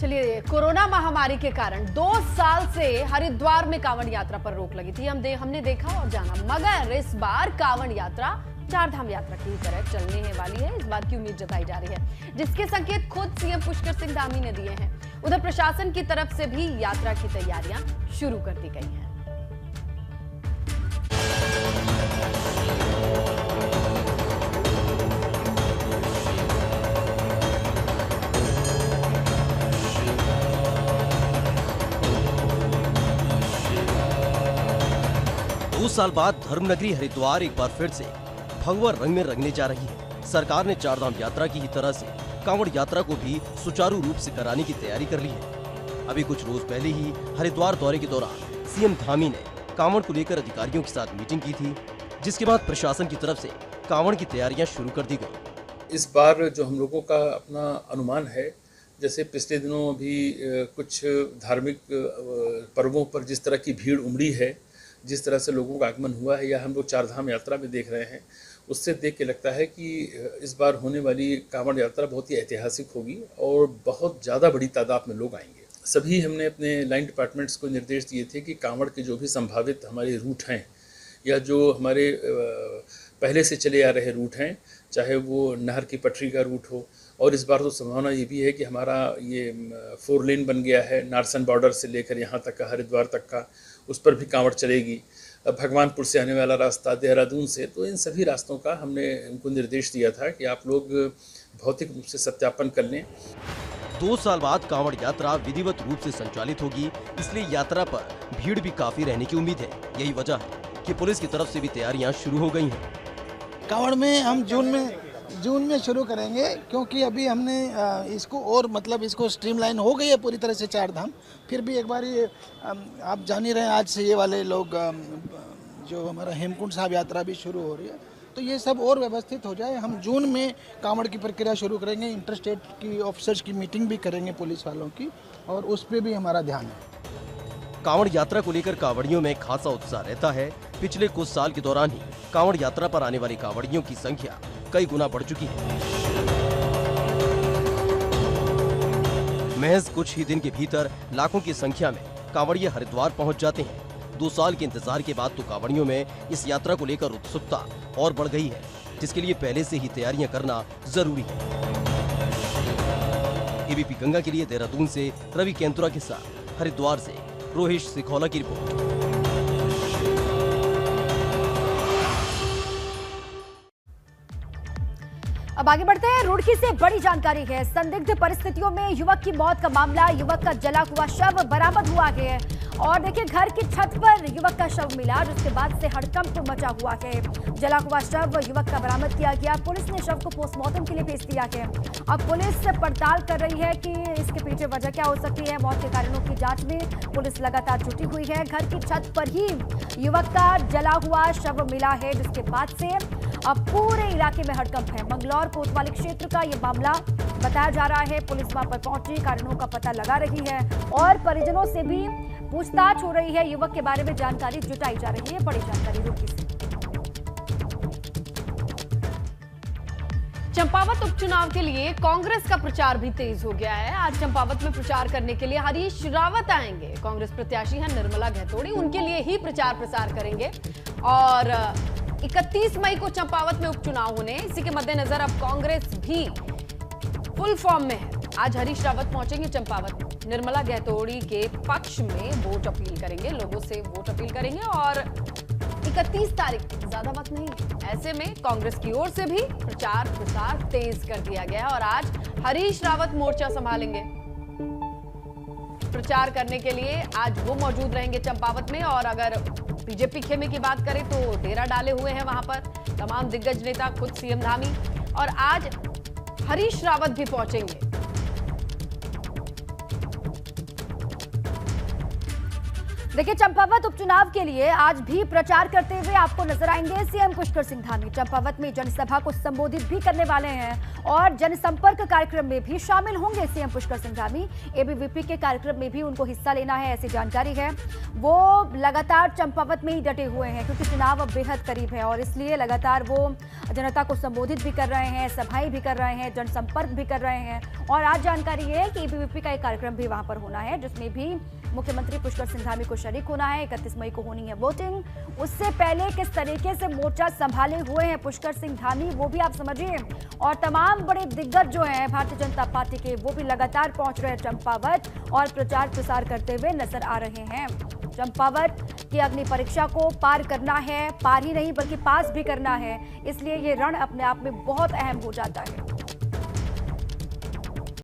चलिए, कोरोना महामारी के कारण 2 साल से हरिद्वार में कांवड़ यात्रा पर रोक लगी थी। हमने देखा और जाना, मगर इस बार कांवड़ यात्रा चारधाम यात्रा की तरह चलने वाली है। इस बात की उम्मीद जताई जा रही है, जिसके संकेत खुद सीएम पुष्कर सिंह धामी ने दिए हैं। उधर प्रशासन की तरफ से भी यात्रा की तैयारियां शुरू कर दी गई हैं। 2 साल बाद धर्मनगरी हरिद्वार एक बार फिर से भगवा रंग में रंगने जा रही है। सरकार ने चारधाम यात्रा की ही तरह से कांवड़ यात्रा को भी सुचारू रूप से कराने की तैयारी कर ली है। अभी कुछ रोज पहले ही हरिद्वार दौरे के दौरान सीएम धामी ने कांवड़ को लेकर अधिकारियों के साथ मीटिंग की थी, जिसके बाद प्रशासन की तरफ से कांवड़ की तैयारियां शुरू कर दी गई। इस बार जो हम लोगों का अपना अनुमान है, जैसे पिछले दिनों भी कुछ धार्मिक पर्वों पर जिस तरह की भीड़ उमड़ी है, जिस तरह से लोगों का आगमन हुआ है, या हम लोग चारधाम यात्रा में देख रहे हैं, उससे देख के लगता है कि इस बार होने वाली कांवड़ यात्रा बहुत ही ऐतिहासिक होगी और बहुत ज़्यादा बड़ी तादाद में लोग आएंगे। सभी हमने अपने लाइन डिपार्टमेंट्स को निर्देश दिए थे कि कांवड़ के जो भी संभावित हमारे रूट हैं या जो हमारे पहले से चले आ रहे रूट हैं, चाहे वो नहर की पटरी का रूट हो, और इस बार तो संभावना ये भी है कि हमारा ये 4 लेन बन गया है नारसन बॉर्डर से लेकर यहाँ तक का, हरिद्वार तक का, उस पर भी कांवड़ चलेगी। भगवानपुर से आने वाला रास्ता, देहरादून से, तो इन सभी रास्तों का हमने उनको निर्देश दिया था कि आप लोग भौतिक रूप से सत्यापन कर लें। 2 साल बाद कांवड़ यात्रा विधिवत रूप से संचालित होगी, इसलिए यात्रा पर भीड़ भी काफी रहने की उम्मीद है। यही वजह है कि पुलिस की तरफ से भी तैयारियां शुरू हो गई हैं। कांवड़ में हम जून में शुरू करेंगे, क्योंकि अभी हमने इसको और मतलब इसको स्ट्रीमलाइन हो गई है पूरी तरह से चारधाम। फिर भी एक बार आप जान ही रहे हैं, आज से ये वाले लोग जो हमारा हेमकुंड साहब यात्रा भी शुरू हो रही है, तो ये सब और व्यवस्थित हो जाए। हम जून में कांवड़ की प्रक्रिया शुरू करेंगे, इंटरस्टेट की ऑफिसर्स की मीटिंग भी करेंगे पुलिस वालों की, और उस पर भी हमारा ध्यान है। कांवड़ यात्रा को लेकर कांवड़ियों में खासा उत्साह रहता है। पिछले कुछ साल के दौरान ही कांवड़ यात्रा पर आने वाले कांवड़ियों की संख्या कई गुना बढ़ चुकी है। महज कुछ ही दिन के भीतर लाखों की संख्या में कांवड़िये हरिद्वार पहुंच जाते हैं। 2 साल के इंतजार के बाद तो कांवड़ियों में इस यात्रा को लेकर उत्सुकता और बढ़ गई है, जिसके लिए पहले से ही तैयारियां करना जरूरी है। एबीपी गंगा के लिए देहरादून से रवि केंतुरा के साथ हरिद्वार से रोहिश सिखौला की रिपोर्ट। अब आगे बढ़ते हैं। रुड़की से बड़ी जानकारी है। संदिग्ध परिस्थितियों में युवक की मौत का मामला, युवक का जला हुआ शव बरामद हुआ है। और देखिए, घर की छत पर युवक का शव मिला, जिसके बाद से हड़कंप मचा हुआ है। जला हुआ शव युवक का बरामद किया गया। पुलिस ने शव को पोस्टमार्टम के लिए भेज दिया है। अब पुलिस पड़ताल कर रही है कि इसके पीछे वजह क्या हो सकती है। मौत के कारणों की जांच में पुलिस लगातार जुटी हुई है। घर की छत पर ही युवक का जला हुआ शव मिला है, जिसके बाद से अब पूरे इलाके में हड़कंप है। मंगलौर कोतवाली क्षेत्र का ये मामला बताया जा रहा है। पुलिस वहां पर पहुंची, कारणों का पता लगा रही है और परिजनों से भी पूछताछ हो रही है। युवक के बारे में जानकारी जुटाई जा रही है। बड़ी जानकारी रुड़की से। चंपावत उपचुनाव के लिए कांग्रेस का प्रचार भी तेज हो गया है। आज चंपावत में प्रचार करने के लिए हरीश रावत आएंगे। कांग्रेस प्रत्याशी हैं निर्मला गहतोड़ी, उनके लिए ही प्रचार प्रसार करेंगे। और 31 मई को चंपावत में उपचुनाव होने, इसी के मद्देनजर अब कांग्रेस भी फुल फॉर्म में है। आज हरीश रावत पहुंचेंगे चंपावत, निर्मला गहतोड़ी के पक्ष में वोट अपील करेंगे, लोगों से वोट अपील करेंगे। और 31 तारीख, ज्यादा वक्त नहीं, ऐसे में कांग्रेस की ओर से भी प्रचार प्रसार तेज कर दिया गया है। और आज हरीश रावत मोर्चा संभालेंगे प्रचार करने के लिए। आज वो मौजूद रहेंगे चंपावत में। और अगर बीजेपी खेमे की बात करें तो डेरा डाले हुए हैं वहां पर तमाम दिग्गज नेता, खुद सीएम धामी, और आज हरीश रावत भी पहुंचेंगे। देखिए, चंपावत उपचुनाव के लिए आज भी प्रचार करते हुए आपको नजर आएंगे सीएम पुष्कर सिंह धामी। चंपावत में जनसभा को संबोधित भी करने वाले हैं और जनसंपर्क कार्यक्रम में भी शामिल होंगे सीएम पुष्कर सिंह धामी। एबीवीपी के कार्यक्रम में भी उनको हिस्सा लेना है, ऐसी जानकारी है। वो लगातार चंपावत में ही डटे हुए हैं क्योंकि चुनाव अब बेहद करीब है और इसलिए लगातार वो जनता को संबोधित भी कर रहे हैं, सभाएं भी कर रहे हैं, जनसंपर्क भी कर रहे हैं। और आज जानकारी है कि एबीवीपी का एक कार्यक्रम भी वहां पर होना है जिसमें भी मुख्यमंत्री पुष्कर सिंह धामी को शरीक होना है। 31 मई को होनी है वोटिंग। उससे पहले किस तरीके से मोर्चा संभाले हुए हैं पुष्कर सिंह धामी, वो भी आप समझिए। और तमाम बड़े दिग्गज जो हैं भारतीय जनता पार्टी के, वो भी लगातार पहुंच रहे हैं चंपावत और प्रचार प्रसार करते हुए नजर आ रहे हैं। चंपावत की अग्नि परीक्षा को पार करना है, पार ही नहीं बल्कि पास भी करना है, इसलिए ये रण अपने आप में बहुत अहम हो जाता है।